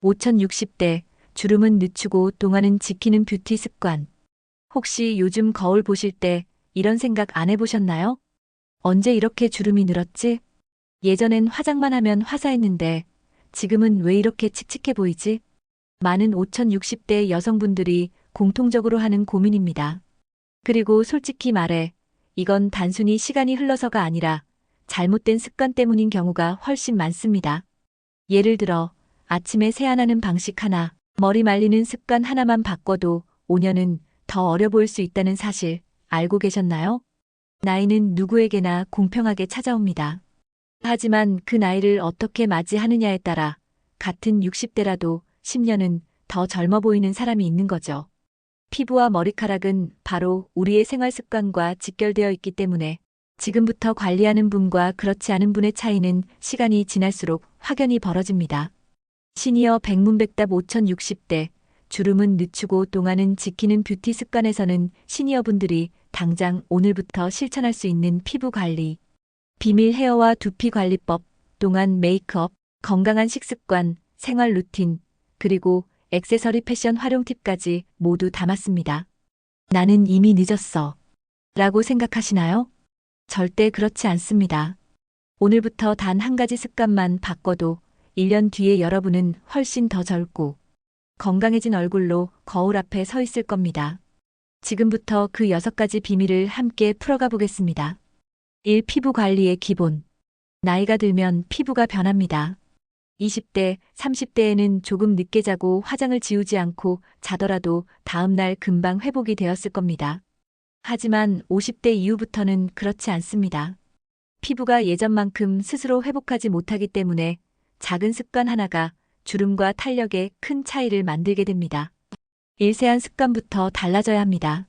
5060대, 주름은 늦추고 동안은 지키는 뷰티 습관. 혹시 요즘 거울 보실 때 이런 생각 안 해보셨나요? 언제 이렇게 주름이 늘었지? 예전엔 화장만 하면 화사했는데 지금은 왜 이렇게 칙칙해 보이지? 많은 5060대 여성분들이 공통적으로 하는 고민입니다. 그리고 솔직히 말해, 이건 단순히 시간이 흘러서가 아니라 잘못된 습관 때문인 경우가 훨씬 많습니다. 예를 들어, 아침에 세안하는 방식 하나, 머리 말리는 습관 하나만 바꿔도 5년은 더 어려 보일 수 있다는 사실 알고 계셨나요? 나이는 누구에게나 공평하게 찾아옵니다. 하지만 그 나이를 어떻게 맞이하느냐에 따라 같은 60대라도 10년은 더 젊어 보이는 사람이 있는 거죠. 피부와 머리카락은 바로 우리의 생활 습관과 직결되어 있기 때문에 지금부터 관리하는 분과 그렇지 않은 분의 차이는 시간이 지날수록 확연히 벌어집니다. 시니어 백문백답 5060대, 주름은 늦추고 동안은 지키는 뷰티 습관에서는 시니어분들이 당장 오늘부터 실천할 수 있는 피부 관리, 비밀 헤어와 두피 관리법, 동안 메이크업, 건강한 식습관, 생활 루틴, 그리고 액세서리 패션 활용 팁까지 모두 담았습니다. 나는 이미 늦었어. 라고 생각하시나요? 절대 그렇지 않습니다. 오늘부터 단 한 가지 습관만 바꿔도 1년 뒤에 여러분은 훨씬 더 젊고 건강해진 얼굴로 거울 앞에 서 있을 겁니다. 지금부터 그 6가지 비밀을 함께 풀어가 보겠습니다. 1. 피부 관리의 기본. 나이가 들면 피부가 변합니다. 20대, 30대에는 조금 늦게 자고 화장을 지우지 않고 자더라도 다음날 금방 회복이 되었을 겁니다. 하지만 50대 이후부터는 그렇지 않습니다. 피부가 예전만큼 스스로 회복하지 못하기 때문에 작은 습관 하나가 주름과 탄력에 큰 차이를 만들게 됩니다. 일세안 습관부터 달라져야 합니다.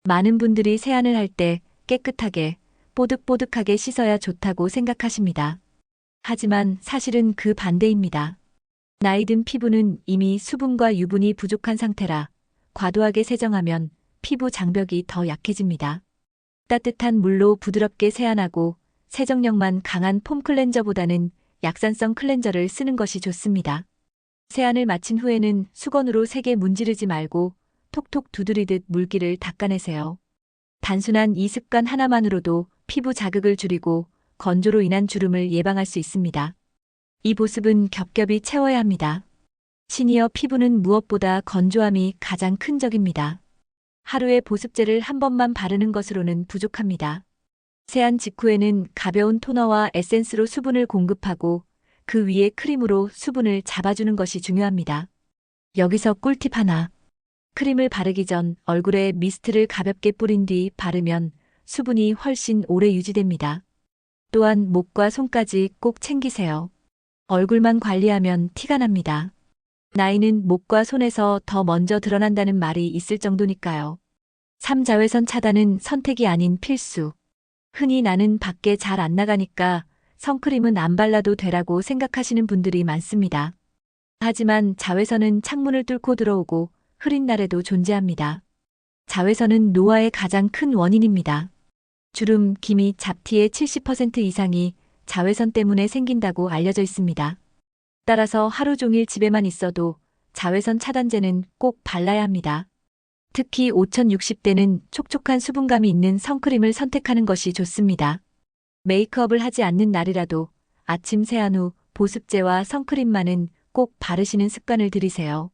많은 분들이 세안을 할 때 깨끗하게, 뽀득뽀득하게 씻어야 좋다고 생각하십니다. 하지만 사실은 그 반대입니다. 나이 든 피부는 이미 수분과 유분이 부족한 상태라 과도하게 세정하면 피부 장벽이 더 약해집니다. 따뜻한 물로 부드럽게 세안하고 세정력만 강한 폼 클렌저보다는 약산성 클렌저를 쓰는 것이 좋습니다. 세안을 마친 후에는 수건으로 세게 문지르지 말고 톡톡 두드리듯 물기를 닦아내세요. 단순한 이 습관 하나만으로도 피부 자극을 줄이고 건조로 인한 주름을 예방할 수 있습니다. 이 보습은 겹겹이 채워야 합니다. 시니어 피부는 무엇보다 건조함이 가장 큰 적입니다. 하루에 보습제를 한 번만 바르는 것으로는 부족합니다. 세안 직후에는 가벼운 토너와 에센스로 수분을 공급하고 그 위에 크림으로 수분을 잡아주는 것이 중요합니다. 여기서 꿀팁 하나. 크림을 바르기 전 얼굴에 미스트를 가볍게 뿌린 뒤 바르면 수분이 훨씬 오래 유지됩니다. 또한 목과 손까지 꼭 챙기세요. 얼굴만 관리하면 티가 납니다. 나이는 목과 손에서 더 먼저 드러난다는 말이 있을 정도니까요. 3. 자외선 차단은 선택이 아닌 필수. 흔히 나는 밖에 잘 안 나가니까 선크림은 안 발라도 되라고 생각하시는 분들이 많습니다. 하지만 자외선은 창문을 뚫고 들어오고 흐린 날에도 존재합니다. 자외선은 노화의 가장 큰 원인입니다. 주름, 기미, 잡티의 70% 이상이 자외선 때문에 생긴다고 알려져 있습니다. 따라서 하루 종일 집에만 있어도 자외선 차단제는 꼭 발라야 합니다. 특히 5060대는 촉촉한 수분감이 있는 선크림을 선택하는 것이 좋습니다. 메이크업을 하지 않는 날이라도 아침 세안 후 보습제와 선크림만은 꼭 바르시는 습관을 들이세요.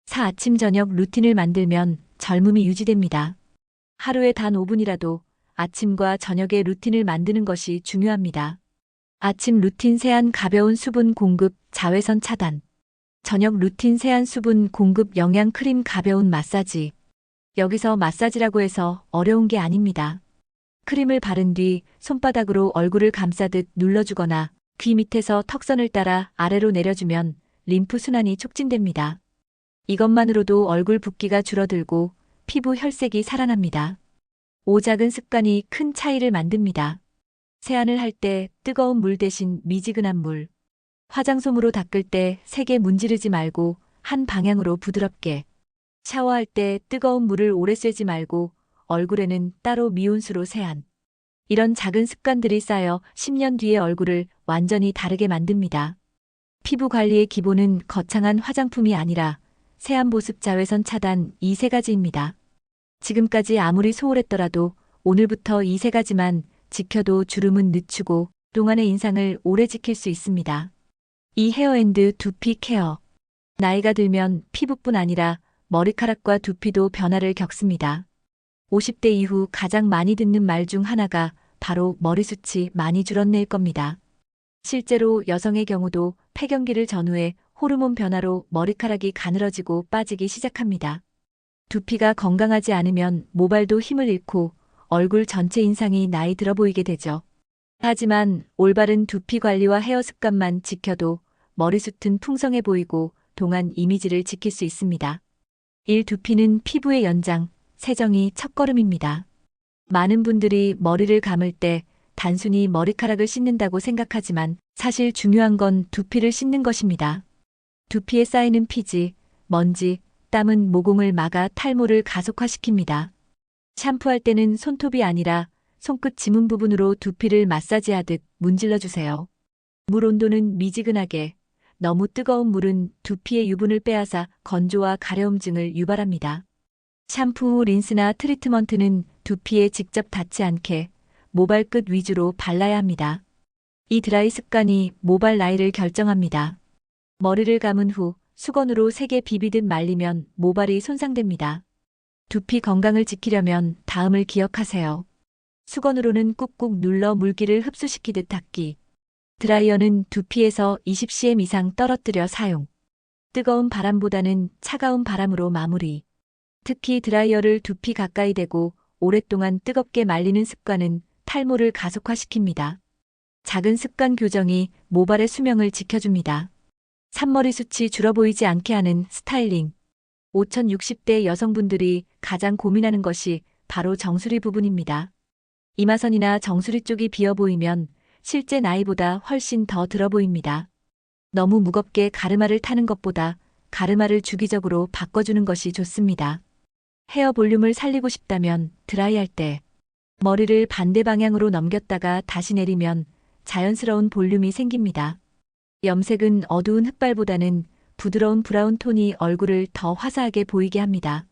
4. 아침 저녁 루틴을 만들면 젊음이 유지됩니다. 하루에 단 5분이라도 아침과 저녁의 루틴을 만드는 것이 중요합니다. 아침 루틴 세안 가벼운 수분 공급 자외선 차단. 저녁 루틴 세안 수분 공급 영양 크림 가벼운 마사지. 여기서 마사지라고 해서 어려운 게 아닙니다. 크림을 바른 뒤 손바닥으로 얼굴을 감싸듯 눌러주거나 귀 밑에서 턱선을 따라 아래로 내려주면 림프 순환이 촉진됩니다. 이것만으로도 얼굴 붓기가 줄어들고 피부 혈색이 살아납니다. 5. 작은 습관이 큰 차이를 만듭니다. 세안을 할 때 뜨거운 물 대신 미지근한 물. 화장솜으로 닦을 때 세게 문지르지 말고 한 방향으로 부드럽게. 샤워할 때 뜨거운 물을 오래 쐬지 말고 얼굴에는 따로 미온수로 세안. 이런 작은 습관들이 쌓여 10년 뒤의 얼굴을 완전히 다르게 만듭니다. 피부 관리의 기본은 거창한 화장품이 아니라 세안 보습 자외선 차단 이 세 가지입니다. 지금까지 아무리 소홀했더라도 오늘부터 이 세 가지만 지켜도 주름은 늦추고 동안의 인상을 오래 지킬 수 있습니다. 이 헤어앤드 두피 케어. 나이가 들면 피부뿐 아니라 머리카락과 두피도 변화를 겪습니다. 50대 이후 가장 많이 듣는 말 중 하나가 바로 머리숱이 많이 줄었네일 겁니다. 실제로 여성의 경우도 폐경기를 전후해 호르몬 변화로 머리카락이 가늘어지고 빠지기 시작합니다. 두피가 건강하지 않으면 모발도 힘을 잃고 얼굴 전체 인상이 나이 들어 보이게 되죠. 하지만 올바른 두피 관리와 헤어 습관만 지켜도 머리숱은 풍성해 보이고 동안 이미지를 지킬 수 있습니다. 1. 두피는 피부의 연장, 세정이 첫걸음입니다. 많은 분들이 머리를 감을 때 단순히 머리카락을 씻는다고 생각하지만 사실 중요한 건 두피를 씻는 것입니다. 두피에 쌓이는 피지, 먼지, 땀은 모공을 막아 탈모를 가속화시킵니다. 샴푸할 때는 손톱이 아니라 손끝 지문 부분으로 두피를 마사지하듯 문질러 주세요. 물 온도는 미지근하게, 너무 뜨거운 물은 두피의 유분을 빼앗아 건조와 가려움증을 유발합니다. 샴푸 후 린스나 트리트먼트는 두피에 직접 닿지 않게 모발 끝 위주로 발라야 합니다. 이 드라이 습관이 모발 나이를 결정합니다. 머리를 감은 후 수건으로 세게 비비듯 말리면 모발이 손상됩니다. 두피 건강을 지키려면 다음을 기억하세요. 수건으로는 꾹꾹 눌러 물기를 흡수시키듯 닦기. 드라이어는 두피에서 20cm 이상 떨어뜨려 사용. 뜨거운 바람보다는 차가운 바람으로 마무리. 특히 드라이어를 두피 가까이 대고 오랫동안 뜨겁게 말리는 습관은 탈모를 가속화시킵니다. 작은 습관 교정이 모발의 수명을 지켜줍니다. 잔머리숱이 줄어 보이지 않게 하는 스타일링. 5060대 여성분들이 가장 고민하는 것이 바로 정수리 부분입니다. 이마선이나 정수리 쪽이 비어 보이면 실제 나이보다 훨씬 더 들어 보입니다. 너무 무겁게 가르마를 타는 것보다 가르마를 주기적으로 바꿔주는 것이 좋습니다. 헤어 볼륨을 살리고 싶다면 드라이할 때 머리를 반대 방향으로 넘겼다가 다시 내리면 자연스러운 볼륨이 생깁니다. 염색은 어두운 흑발보다는 부드러운 브라운 톤이 얼굴을 더 화사하게 보이게 합니다.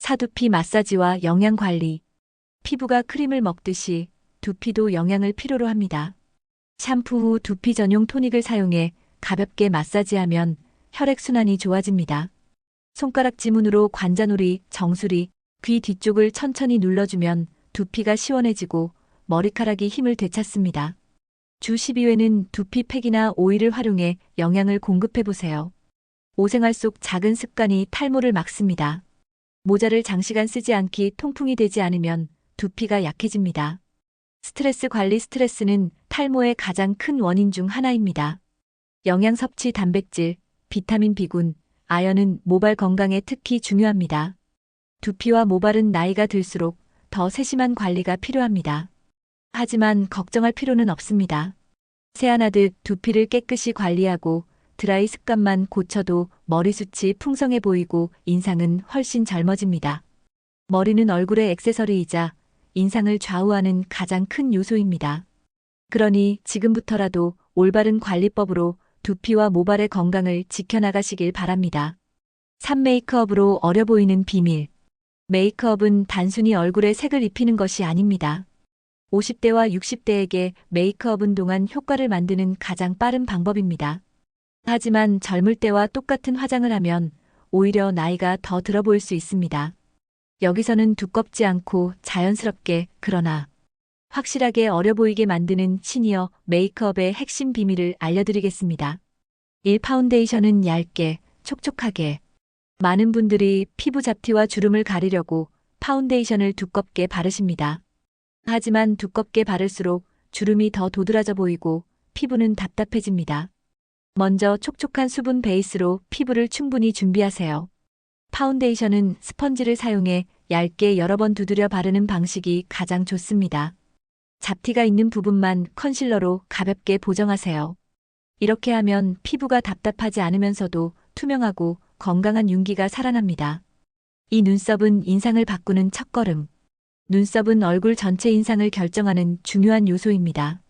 사두피 마사지와 영양 관리. 피부가 크림을 먹듯이 두피도 영양을 필요로 합니다. 샴푸 후 두피 전용 토닉을 사용해 가볍게 마사지하면 혈액순환이 좋아집니다. 손가락 지문으로 관자놀이, 정수리, 귀 뒤쪽을 천천히 눌러주면 두피가 시원해지고 머리카락이 힘을 되찾습니다. 주 12회는 두피팩이나 오일을 활용해 영양을 공급해보세요. 오생활 속 작은 습관이 탈모를 막습니다. 모자를 장시간 쓰지 않기 통풍이 되지 않으면 두피가 약해집니다. 스트레스 관리. 스트레스는 탈모의 가장 큰 원인 중 하나입니다. 영양 섭취. 단백질, 비타민 B군, 아연은 모발 건강에 특히 중요합니다. 두피와 모발은 나이가 들수록 더 세심한 관리가 필요합니다. 하지만 걱정할 필요는 없습니다. 세안하듯 두피를 깨끗이 관리하고 드라이 습관만 고쳐도 머리숱이 풍성해 보이고 인상은 훨씬 젊어집니다. 머리는 얼굴의 액세서리이자 인상을 좌우하는 가장 큰 요소입니다. 그러니 지금부터라도 올바른 관리법으로 두피와 모발의 건강을 지켜나가시길 바랍니다. 3. 메이크업으로 어려 보이는 비밀. 메이크업은 단순히 얼굴에 색을 입히는 것이 아닙니다. 50대와 60대에게 메이크업은 동안 효과를 만드는 가장 빠른 방법입니다. 하지만 젊을 때와 똑같은 화장을 하면 오히려 나이가 더 들어 보일 수 있습니다. 여기서는 두껍지 않고 자연스럽게, 그러나 확실하게 어려 보이게 만드는 시니어 메이크업의 핵심 비밀을 알려드리겠습니다. 1. 파운데이션은 얇게, 촉촉하게. 많은 분들이 피부 잡티와 주름을 가리려고 파운데이션을 두껍게 바르십니다. 하지만 두껍게 바를수록 주름이 더 도드라져 보이고 피부는 답답해집니다. 먼저 촉촉한 수분 베이스로 피부를 충분히 준비하세요. 파운데이션은 스펀지를 사용해 얇게 여러 번 두드려 바르는 방식이 가장 좋습니다. 잡티가 있는 부분만 컨실러로 가볍게 보정하세요. 이렇게 하면 피부가 답답하지 않으면서도 투명하고 건강한 윤기가 살아납니다. 이 눈썹은 인상을 바꾸는 첫걸음. 눈썹은 얼굴 전체 인상을 결정하는 중요한 요소입니다.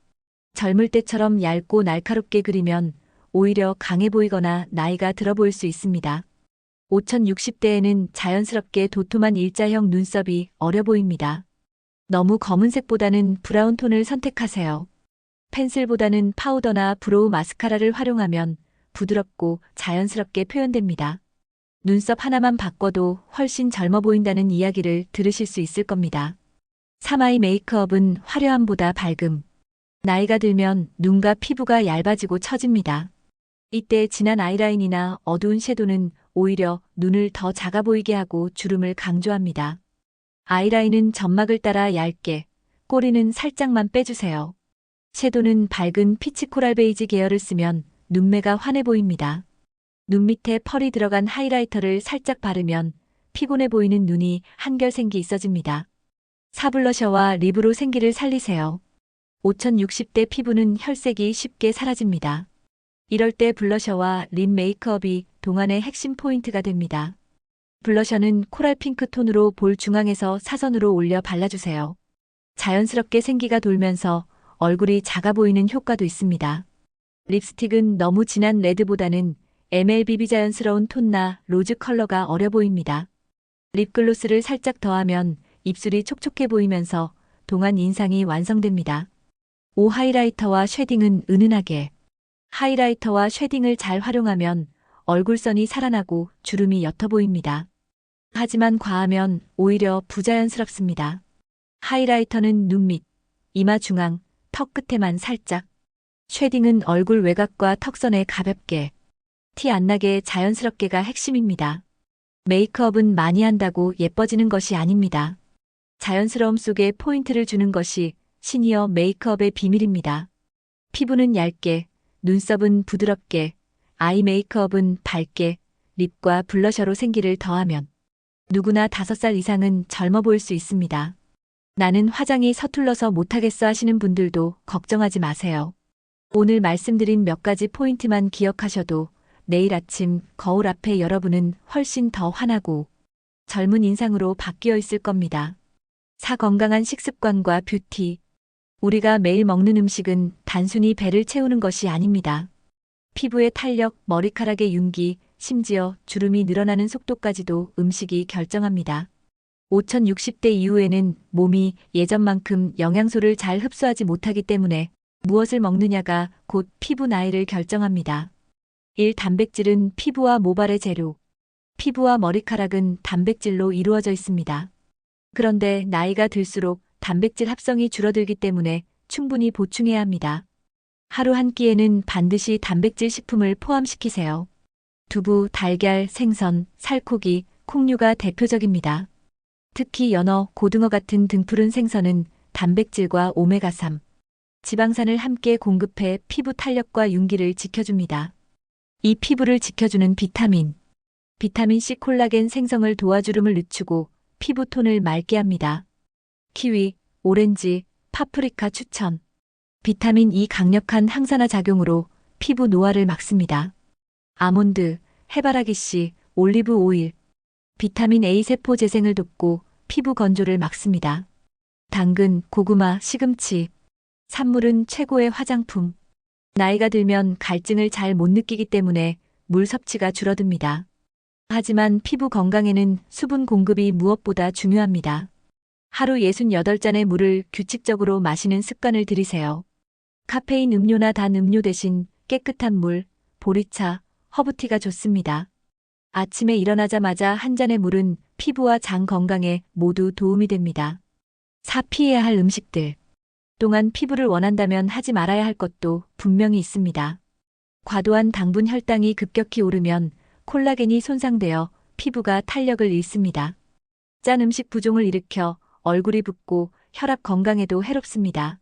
젊을 때처럼 얇고 날카롭게 그리면 오히려 강해 보이거나 나이가 들어 보일 수 있습니다. 5060대에는 자연스럽게 도톰한 일자형 눈썹이 어려 보입니다. 너무 검은색보다는 브라운 톤을 선택하세요. 펜슬보다는 파우더나 브로우 마스카라를 활용하면 부드럽고 자연스럽게 표현됩니다. 눈썹 하나만 바꿔도 훨씬 젊어 보인다는 이야기를 들으실 수 있을 겁니다. 3아이 메이크업은 화려함보다 밝음. 나이가 들면 눈과 피부가 얇아지고 처집니다. 이때 진한 아이라인이나 어두운 섀도는 오히려 눈을 더 작아 보이게 하고 주름을 강조합니다. 아이라인은 점막을 따라 얇게, 꼬리는 살짝만 빼주세요. 섀도는 밝은 피치 코랄 베이지 계열을 쓰면 눈매가 환해 보입니다. 눈 밑에 펄이 들어간 하이라이터를 살짝 바르면 피곤해 보이는 눈이 한결 생기 있어집니다. 4블러셔와 립으로 생기를 살리세요. 5060대 피부는 혈색이 쉽게 사라집니다. 이럴 때 블러셔와 립 메이크업이 동안의 핵심 포인트가 됩니다. 블러셔는 코랄 핑크 톤으로 볼 중앙에서 사선으로 올려 발라주세요. 자연스럽게 생기가 돌면서 얼굴이 작아 보이는 효과도 있습니다. 립스틱은 너무 진한 레드보다는 MLBB 자연스러운 톤나 로즈 컬러가 어려 보입니다. 립글로스를 살짝 더하면 입술이 촉촉해 보이면서 동안 인상이 완성됩니다. 5 하이라이터와 쉐딩은 은은하게. 하이라이터와 쉐딩을 잘 활용하면 얼굴선이 살아나고 주름이 옅어 보입니다. 하지만 과하면 오히려 부자연스럽습니다. 하이라이터는 눈 밑, 이마 중앙, 턱 끝에만 살짝. 쉐딩은 얼굴 외곽과 턱선에 가볍게. 티 안 나게 자연스럽게가 핵심입니다. 메이크업은 많이 한다고 예뻐지는 것이 아닙니다. 자연스러움 속에 포인트를 주는 것이 시니어 메이크업의 비밀입니다. 피부는 얇게, 눈썹은 부드럽게, 아이 메이크업은 밝게, 립과 블러셔로 생기를 더하면 누구나 5살 이상은 젊어 보일 수 있습니다. 나는 화장이 서툴러서 못하겠어 하시는 분들도 걱정하지 마세요. 오늘 말씀드린 몇 가지 포인트만 기억하셔도 내일 아침 거울 앞에 여러분은 훨씬 더 환하고 젊은 인상으로 바뀌어 있을 겁니다. 4. 건강한 식습관과 뷰티. 우리가 매일 먹는 음식은 단순히 배를 채우는 것이 아닙니다. 피부의 탄력, 머리카락의 윤기, 심지어 주름이 늘어나는 속도까지도 음식이 결정합니다. 5060대 이후에는 몸이 예전만큼 영양소를 잘 흡수하지 못하기 때문에 무엇을 먹느냐가 곧 피부 나이를 결정합니다. 1. 단백질은 피부와 모발의 재료. 피부와 머리카락은 단백질로 이루어져 있습니다. 그런데 나이가 들수록 단백질 합성이 줄어들기 때문에 충분히 보충해야 합니다. 하루 한 끼에는 반드시 단백질 식품을 포함시키세요. 두부, 달걀, 생선, 살코기, 콩류가 대표적입니다. 특히 연어, 고등어 같은 등푸른 생선은 단백질과 오메가3, 지방산을 함께 공급해 피부 탄력과 윤기를 지켜줍니다. 이 피부를 지켜주는 비타민. 비타민C 콜라겐 생성을 도와주름을 늦추고 피부 톤을 맑게 합니다. 키위, 오렌지, 파프리카 추천. 비타민 E 강력한 항산화 작용으로 피부 노화를 막습니다. 아몬드, 해바라기씨, 올리브 오일. 비타민 A 세포 재생을 돕고 피부 건조를 막습니다. 당근, 고구마, 시금치. 산물은 최고의 화장품. 나이가 들면 갈증을 잘 못 느끼기 때문에 물 섭취가 줄어듭니다. 하지만 피부 건강에는 수분 공급이 무엇보다 중요합니다. 하루 68잔의 물을 규칙적으로 마시는 습관을 들이세요. 카페인 음료나 단 음료 대신 깨끗한 물, 보리차, 허브티가 좋습니다. 아침에 일어나자마자 한 잔의 물은 피부와 장 건강에 모두 도움이 됩니다. 4. 피해야 할 음식들. 또한 피부를 원한다면 하지 말아야 할 것도 분명히 있습니다. 과도한 당분 혈당이 급격히 오르면 콜라겐이 손상되어 피부가 탄력을 잃습니다. 짠 음식 부종을 일으켜 얼굴이 붓고 혈압 건강에도 해롭습니다.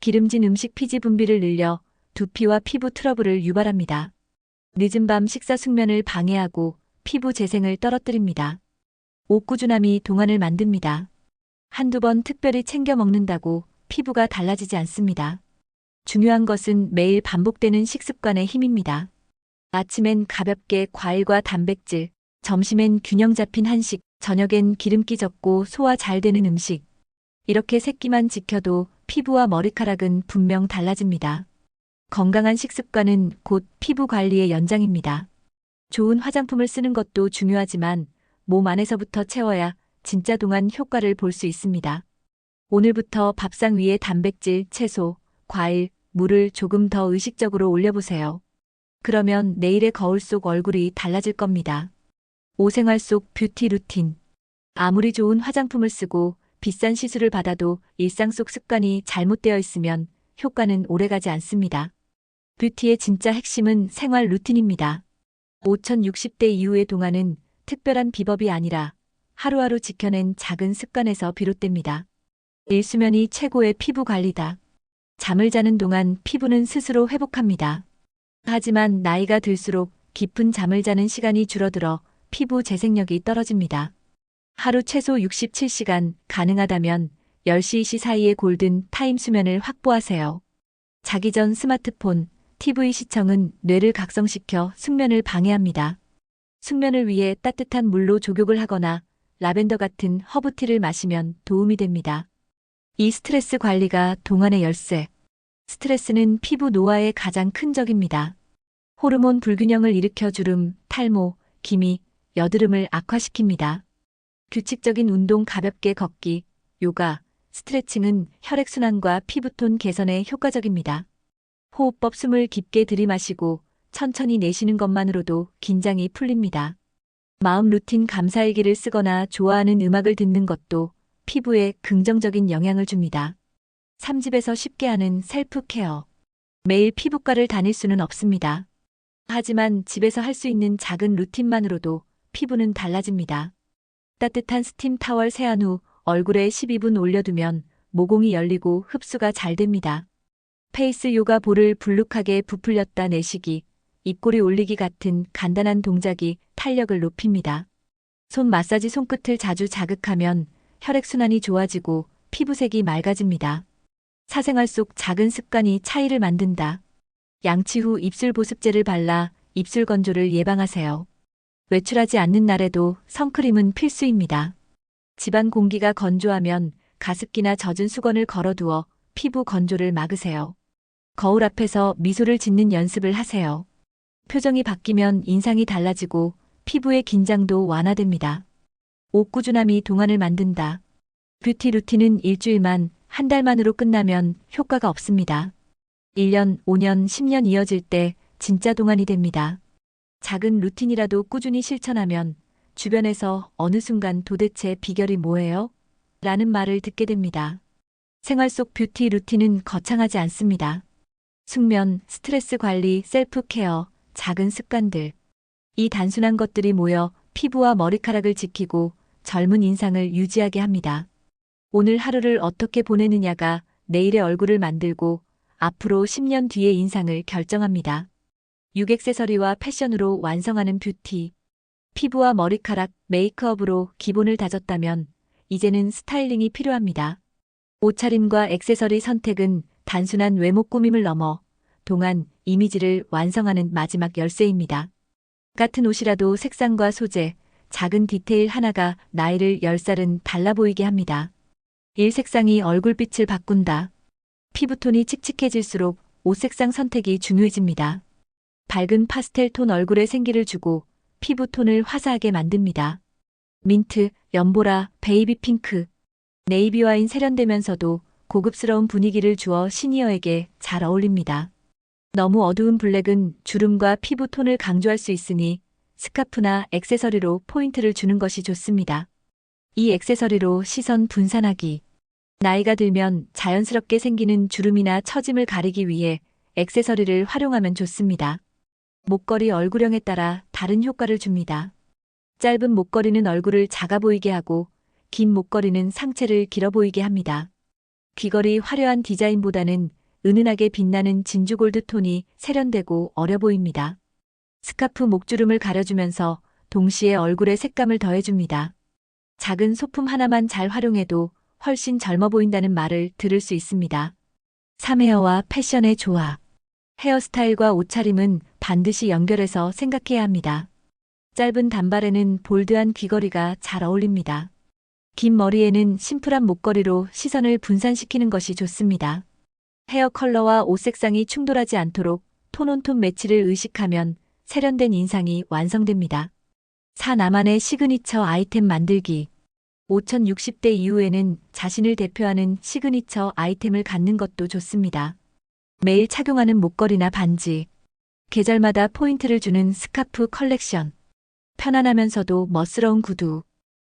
기름진 음식 피지 분비를 늘려 두피와 피부 트러블을 유발합니다. 늦은 밤 식사 숙면을 방해하고 피부 재생을 떨어뜨립니다. 5. 꾸준함이 동안을 만듭니다. 한두 번 특별히 챙겨 먹는다고 피부가 달라지지 않습니다. 중요한 것은 매일 반복되는 식습관의 힘입니다. 아침엔 가볍게 과일과 단백질, 점심엔 균형 잡힌 한식, 저녁엔 기름기 적고 소화 잘 되는 음식. 이렇게 세 끼만 지켜도 피부와 머리카락은 분명 달라집니다. 건강한 식습관은 곧 피부 관리의 연장입니다. 좋은 화장품을 쓰는 것도 중요하지만 몸 안에서부터 채워야 진짜 동안 효과를 볼 수 있습니다. 오늘부터 밥상 위에 단백질, 채소, 과일, 물을 조금 더 의식적으로 올려보세요. 그러면 내일의 거울 속 얼굴이 달라질 겁니다. 5생활 속 뷰티 루틴. 아무리 좋은 화장품을 쓰고 비싼 시술을 받아도 일상 속 습관이 잘못되어 있으면 효과는 오래가지 않습니다. 뷰티의 진짜 핵심은 생활 루틴입니다. 5060대 이후의 동안은 특별한 비법이 아니라 하루하루 지켜낸 작은 습관에서 비롯됩니다. 1수면이 최고의 피부 관리다. 잠을 자는 동안 피부는 스스로 회복합니다. 하지만 나이가 들수록 깊은 잠을 자는 시간이 줄어들어 피부 재생력이 떨어집니다. 하루 최소 67시간, 가능하다면 10시 2시 사이의 골든 타임 수면을 확보하세요. 자기 전 스마트폰, TV 시청은 뇌를 각성시켜 숙면을 방해합니다. 숙면을 위해 따뜻한 물로 족욕을 하거나 라벤더 같은 허브티를 마시면 도움이 됩니다. 이 스트레스 관리가 동안의 열쇠. 스트레스는 피부 노화의 가장 큰 적입니다. 호르몬 불균형을 일으켜 주름, 탈모, 기미, 여드름을 악화시킵니다. 규칙적인 운동, 가볍게 걷기, 요가, 스트레칭은 혈액순환과 피부톤 개선에 효과적입니다. 호흡법, 숨을 깊게 들이마시고 천천히 내쉬는 것만으로도 긴장이 풀립니다. 마음 루틴, 감사일기를 쓰거나 좋아하는 음악을 듣는 것도 피부에 긍정적인 영향을 줍니다. 3집에서 쉽게 하는 셀프 케어. 매일 피부과를 다닐 수는 없습니다. 하지만 집에서 할 수 있는 작은 루틴만으로도 피부는 달라집니다. 따뜻한 스팀 타월 세안 후 얼굴에 12분 올려두면 모공이 열리고 흡수가 잘 됩니다. 페이스 요가, 볼을 불룩하게 부풀렸다 내쉬기, 입꼬리 올리기 같은 간단한 동작이 탄력을 높입니다. 손 마사지, 손끝을 자주 자극하면 혈액순환이 좋아지고 피부색이 맑아집니다. 사생활 속 작은 습관이 차이를 만든다. 양치 후 입술 보습제를 발라 입술 건조를 예방하세요. 외출하지 않는 날에도 선크림은 필수입니다. 집안 공기가 건조하면 가습기나 젖은 수건을 걸어두어 피부 건조를 막으세요. 거울 앞에서 미소를 짓는 연습을 하세요. 표정이 바뀌면 인상이 달라지고 피부의 긴장도 완화됩니다. 옷 꾸준함이 동안을 만든다. 뷰티 루틴은 일주일만, 한 달만으로 끝나면 효과가 없습니다. 1년, 5년, 10년 이어질 때 진짜 동안이 됩니다. 작은 루틴이라도 꾸준히 실천하면 주변에서 어느 순간 도대체 비결이 뭐예요? 라는 말을 듣게 됩니다. 생활 속 뷰티 루틴은 거창하지 않습니다. 숙면, 스트레스 관리, 셀프 케어, 작은 습관들. 이 단순한 것들이 모여 피부와 머리카락을 지키고 젊은 인상을 유지하게 합니다. 오늘 하루를 어떻게 보내느냐가 내일의 얼굴을 만들고 앞으로 10년 뒤의 인상을 결정합니다. 6액세서리와 패션으로 완성하는 뷰티. 피부와 머리카락, 메이크업으로 기본을 다졌다면 이제는 스타일링이 필요합니다. 옷차림과 액세서리 선택은 단순한 외모 꾸밈을 넘어 동안 이미지를 완성하는 마지막 열쇠입니다. 같은 옷이라도 색상과 소재, 작은 디테일 하나가 나이를 10살은 달라 보이게 합니다. 색상이 얼굴빛을 바꾼다. 피부톤이 칙칙해질수록 옷 색상 선택이 중요해집니다. 밝은 파스텔 톤 얼굴에 생기를 주고 피부톤을 화사하게 만듭니다. 민트, 연보라, 베이비 핑크, 네이비 와인 세련되면서도 고급스러운 분위기를 주어 시니어에게 잘 어울립니다. 너무 어두운 블랙은 주름과 피부톤을 강조할 수 있으니 스카프나 액세서리로 포인트를 주는 것이 좋습니다. 이 액세서리로 시선 분산하기. 나이가 들면 자연스럽게 생기는 주름이나 처짐을 가리기 위해 액세서리를 활용하면 좋습니다. 목걸이 얼굴형에 따라 다른 효과를 줍니다. 짧은 목걸이는 얼굴을 작아 보이게 하고 긴 목걸이는 상체를 길어 보이게 합니다. 귀걸이 화려한 디자인보다는 은은하게 빛나는 진주 골드 톤이 세련되고 어려 보입니다. 스카프 목주름을 가려주면서 동시에 얼굴에 색감을 더해줍니다. 작은 소품 하나만 잘 활용해도 훨씬 젊어 보인다는 말을 들을 수 있습니다. 3헤어와 패션의 조화. 헤어스타일과 옷차림은 반드시 연결해서 생각해야 합니다. 짧은 단발에는 볼드한 귀걸이가 잘 어울립니다. 긴 머리에는 심플한 목걸이로 시선을 분산시키는 것이 좋습니다. 헤어 컬러와 옷 색상이 충돌하지 않도록 톤온톤 매치를 의식하면 세련된 인상이 완성됩니다. 4. 나만의 시그니처 아이템 만들기. 5060대 이후에는 자신을 대표하는 시그니처 아이템을 갖는 것도 좋습니다. 매일 착용하는 목걸이나 반지, 계절마다 포인트를 주는 스카프 컬렉션, 편안하면서도 멋스러운 구두.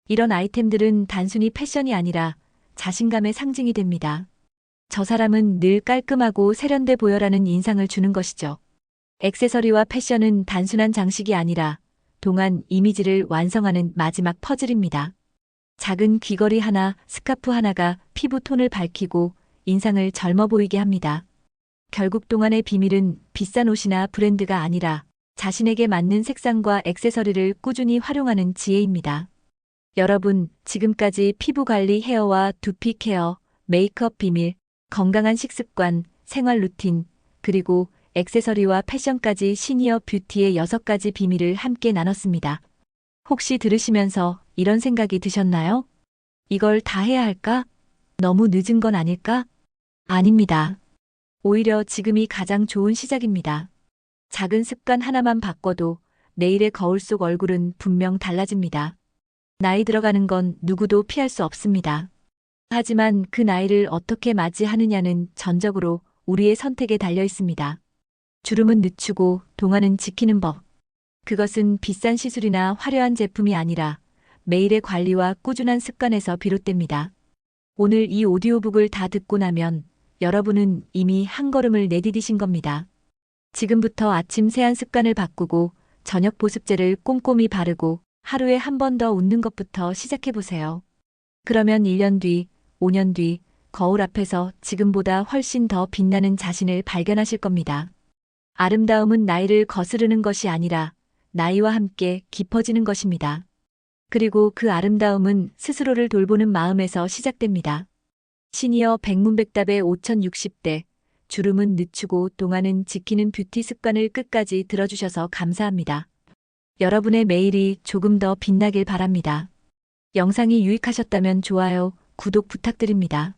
이런 아이템들은 단순히 패션이 아니라 자신감의 상징이 됩니다. 저 사람은 늘 깔끔하고 세련돼 보여라는 인상을 주는 것이죠. 액세서리와 패션은 단순한 장식이 아니라 동안 이미지를 완성하는 마지막 퍼즐입니다. 작은 귀걸이 하나, 스카프 하나가 피부 톤을 밝히고 인상을 젊어 보이게 합니다. 결국 동안의 비밀은 비싼 옷이나 브랜드가 아니라 자신에게 맞는 색상과 액세서리를 꾸준히 활용하는 지혜입니다. 여러분, 지금까지 피부 관리 헤어와 두피 케어, 메이크업 비밀, 건강한 식습관, 생활 루틴, 그리고 액세서리와 패션까지 시니어 뷰티의 6가지 비밀을 함께 나눴습니다. 혹시 들으시면서 이런 생각이 드셨나요? 이걸 다 해야 할까? 너무 늦은 건 아닐까? 아닙니다. 오히려 지금이 가장 좋은 시작입니다. 작은 습관 하나만 바꿔도 내일의 거울 속 얼굴은 분명 달라집니다. 나이 들어가는 건 누구도 피할 수 없습니다. 하지만 그 나이를 어떻게 맞이하느냐는 전적으로 우리의 선택에 달려 있습니다. 주름은 늦추고 동안은 지키는 법. 그것은 비싼 시술이나 화려한 제품이 아니라 매일의 관리와 꾸준한 습관에서 비롯됩니다. 오늘 이 오디오북을 다 듣고 나면 여러분은 이미 한 걸음을 내디디신 겁니다. 지금부터 아침 세안 습관을 바꾸고 저녁 보습제를 꼼꼼히 바르고 하루에 한 번 더 웃는 것부터 시작해보세요. 그러면 1년 뒤, 5년 뒤 거울 앞에서 지금보다 훨씬 더 빛나는 자신을 발견하실 겁니다. 아름다움은 나이를 거스르는 것이 아니라 나이와 함께 깊어지는 것입니다. 그리고 그 아름다움은 스스로를 돌보는 마음에서 시작됩니다. 시니어 백문백답의 5060대, 주름은 늦추고 동안은 지키는 뷰티 습관을 끝까지 들어주셔서 감사합니다. 여러분의 매일이 조금 더 빛나길 바랍니다. 영상이 유익하셨다면 좋아요, 구독 부탁드립니다.